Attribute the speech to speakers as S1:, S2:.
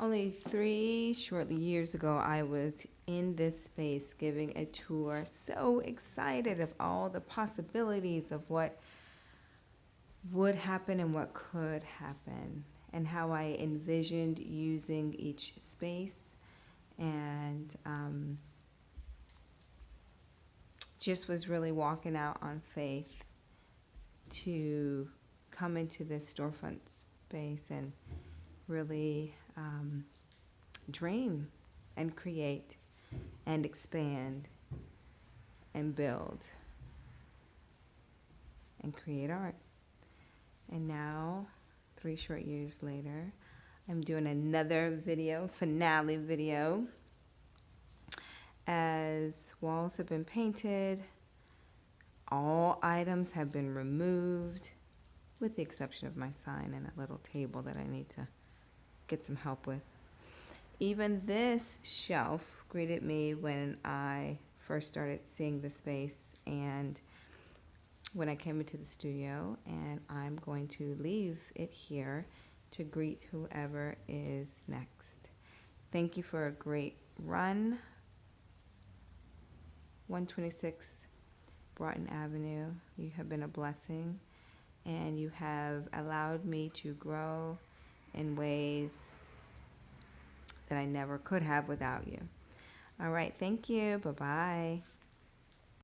S1: Only 3 short years ago, I was in this space giving a tour, so excited of all the possibilities of what would happen and what could happen, and how I envisioned using each space, and just was really walking out on faith to come into this storefront space and really dream and create and expand and build and create art. And now, 3 short years later, I'm doing another video, finale video, as walls have been painted, all items have been removed, with the exception of my sign and a little table that I need to get some help with. Even this shelf greeted me when I first started seeing the space and when I came into the studio, and I'm going to leave it here to greet whoever is next. Thank you for a great run. 126 Broughton Avenue, you have been a blessing, and you have allowed me to grow in ways that I never could have without you. All right, thank you. Bye-bye.